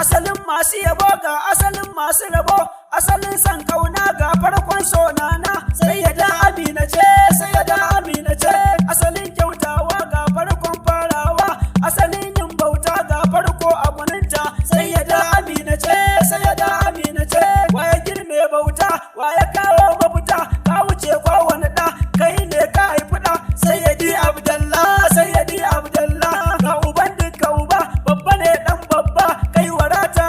asalin masu yabo ga asalin masu rabo, asalin san kauna ga farkon sonana. Sayyada Amina ce, Sayyada Amina ce, asalin kyautawa ga farkon farawa, asalin yin bauta ga farko a gwaninta. Sayyada Amina ce, Sayyada Amina ce, waye girme bauta, waye kawo mafita, ka wuce kowane ɗa, kai ne ka haifi ɗa. Sayyadi Abdallah, Sayyadi Abdallah, ga uban duka uba, babba ne ɗan babba, kai wa rata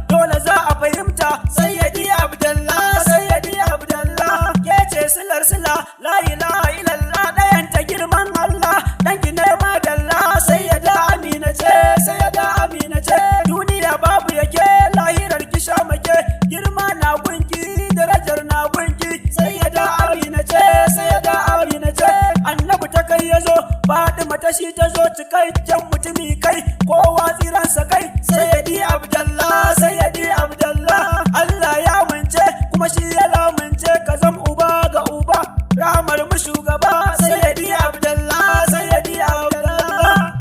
dole za a fahimta. Sayyadi Abdallah, Sayyadi Abdallah, ke ce silar sila, la ilaha illallah, ɗayan ta girman Allah, ɗan ki ne madalla. Sayyada Amina ce, Sayyada Amina ce, duniya babu yake, lahirar ki sha make, girma na gunki, darajar na gunki. Sayyada Amina ce, Sayyada Amina ce, annabi ta kai ya zo, Fatima ta shi ta zo, cikakken mutumi kai, kowa tsiransa kai. Sayyadi Abdallah, Sayyadi Abdallah, Allah ya mance kuma shi ya lamunce, ka zam uba ga uba, ramar mu shugaba. Sayyadi Abdallah, Sayyadi Abdallah.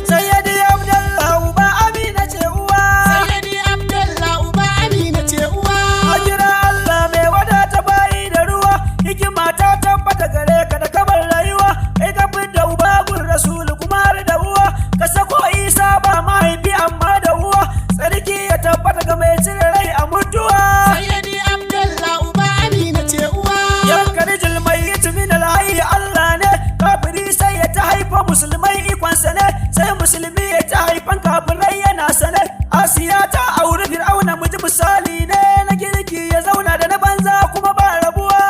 Sayyadi Abdallah uba Amina ce uwa, Sayyadi Abdallah uba Amina ce uwa. a jira Allah mai wadata bayi da ruwa, hikima ta tabbata gare ka da kamar rayuwa, kai ka da uba gun rasulu kuma har da uwa, ka sako Isa ba mahaifi amma da uwa, sarki ya tabbata ga mai cire rai a mutuwa. Sayyadi Abdallah uba Amina ce uwa. Yankarijil mayyit min alhayy Allah ne, kafiri sai ya ta haifa musulmai ikonsa ne, sai musulmi ya ta haifan kafirai yana sane. Asiya ta auri Fir'auna muji misali ne, na kirki ya zauna da na banza kuma ba rabuwa.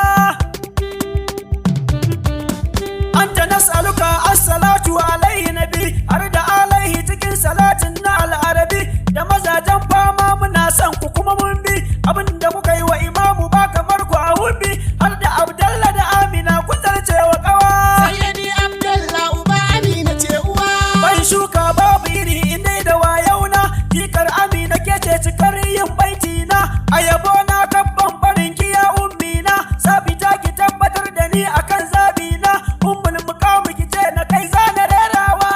Anta nas'aluka as-salatu alayhi nabi, har da alaihi cikin salatin na al'arabi, da mazajen fama muna son ku kuma mun bi, abinda muka yi wa imamu ba kamar ku a hubbi, har da Abdallah da Amina kun zarce wa kawa. Sayyadi Abdallah uba Amina ce uwa. Ban shuka babu iri inda da wayauna, jikar Amina ke ce cikar yin baiti na, a yabo na kabban barin kiya ummina, sabita ki tabbatar da ni akan zabi na, ummul muqamu ki ce na kai zana rerawa.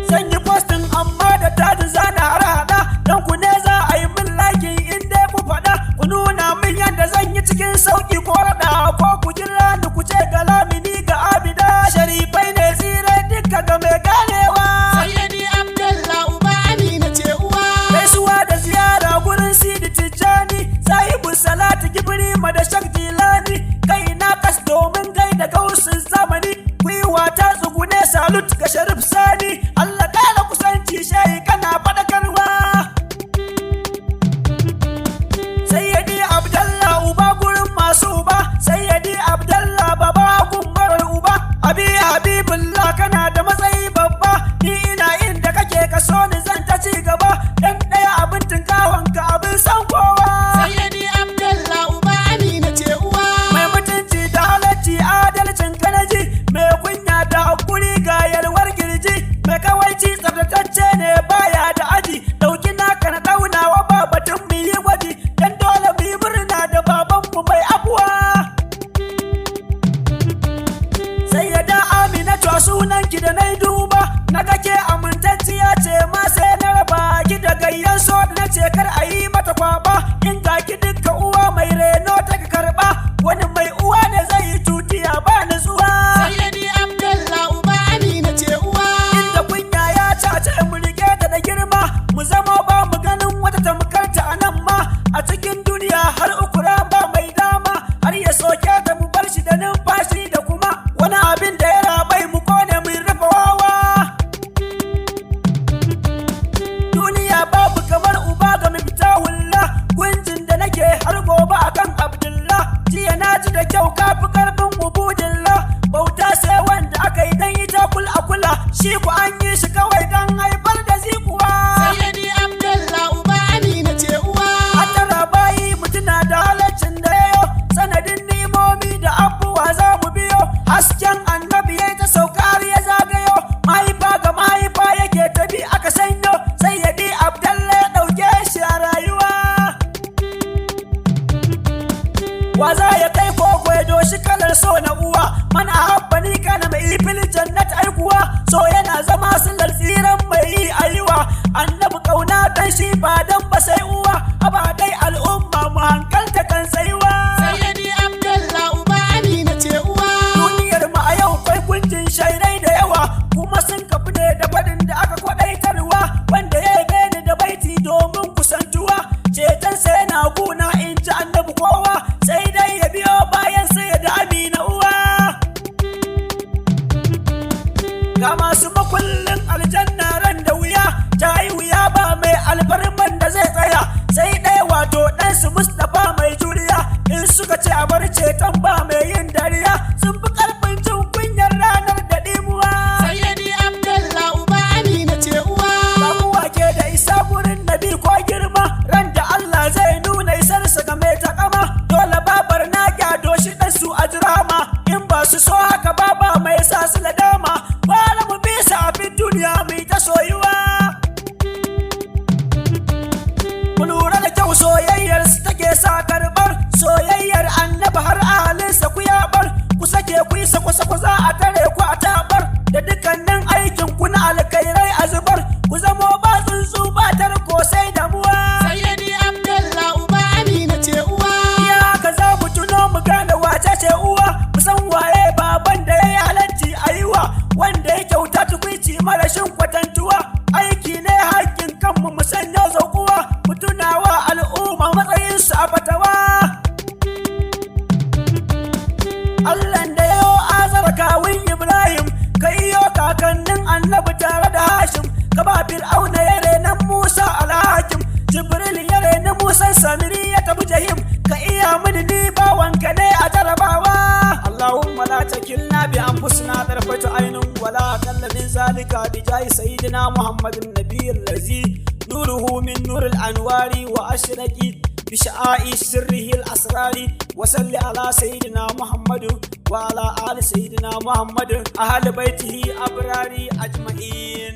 Zan yi postin amma da tajin zana harhaɗa, don ku ne za a yi min laki in dai ku faɗa, ku nuna min yadda zan yi cikin sauƙi ko raɗa, ko ku jira ni ku ce ga lamini ga abida, sharifai ne tsire duka ga mai ganewa. Sayyadi Abdallah uba Amina ce uwa. Gaisuwa da ziyara gurin Sidi Tijjani, sahibu salatu Gibrima da Shak Jilani, kai na kas domin gaida gausin zamani, gwiwa ta tsugune salut ga Sharif Sani, Allah ƙara kusanci shayi kana faɗakarwa. Sayyadi Abdallah uba gurin masu uba, Sayyadi Abdallah baba gun marar uba, abi Habibullah kana da matsayi babba, ni ina inda kake ka so ni zan ta ci gaba, dan ɗaya abin tinkawan ka abin san kowa. Sayyadi Abdallah uba Amina ce uwa. Mai mutunci da halacci adalcin kanaji, mai kunya da hakuri ga yalwar girji, mai kawaici tsaftatacce ne baya da aji, dauki naka na daunawa ba batun mu yi gwaji, dan dole mu yi murna da babanmu mai abuwa. Sayyada Amina to sunan ki da na duba, na kake amintacciya ce ma sai na raba ki da gayyan so da na ce kar a yi mata kwaba, in ga ki dukka uwa mai reno ta ka karba, wani mai uwa ne zai yi tutiya ba nutsuwa. Sayyadi Abdallah uba Amina ce uwa. Inda kunya ya cace mu rike ta da girma, mu zama ba mu ganin wata tamkar ta a nan ma, a cikin duniya har ukura ba mai dama, har ya soke ta mu bar shi da numfashi da kuma wani abin da ya rabai mu kone mu rufe wawa. Duniya babu kamar uba ga miftahulla, gunjin da nake har gobe akan Abdullah, jiya na ji da su Mustapha mai juriya, in suka ce a bar ceton ba mai yin dariya, sun fi karfin jin kunyar ranar da ɗimuwa. Sayyidi Abdallah uba Amina ce uwa. Babuwa ke da isa gurin nabi ko girma, ran da Allah zai nuna isarsa ga mai takama, dole babar na gyado shi ɗan su a jirama, in ba su so haka baba mai sa su ladama, bara mu bisa abin duniya mai ta soyuwa. Ku lura da kyau soyayyar su take sa karɓar soyayyar annabi har ahalinsa ku yabar, ku sake ku yi sako-sako za a tare ku a tabar, da dukkanin aikin ku na alkhairai a zubar, ku zamo ba tsuntsu ba tarko sai damuwa. Sayyidi Abdallah uba Amina ce uwa. Ya haka za mu tuno mu gane wace ce uwa, mu san waye baban da ya yi halacci a yiwa, wanda ya kyauta tukwici marashin kwatantuwa, aiki ne hakkin kanmu mu sanya zaukuwa, mu tunawa al'umma matsayinsu a fatawa. Allah da yayo azar kawun Ibrahim, ka iyo kakannin annabi tare da Hashim, ka ba Fir'auna ya renan Musa alhakim, Jibril ya reni Musa Samiri ya tafi Jahim, ka iya mini ni bawanka ne a jarabawa. Allahumma la takilna bi anfusina tarfatu ainun wala aqalla min zalika bi jahi sayyidina Muhammadin nabiyil ladzi nuruhu min nuril anwari wa ashraqi بشعاع سره الأسرار وصل على سيدنا محمد وعلى آل سيدنا محمد أهل بيته أبرار أجمعين.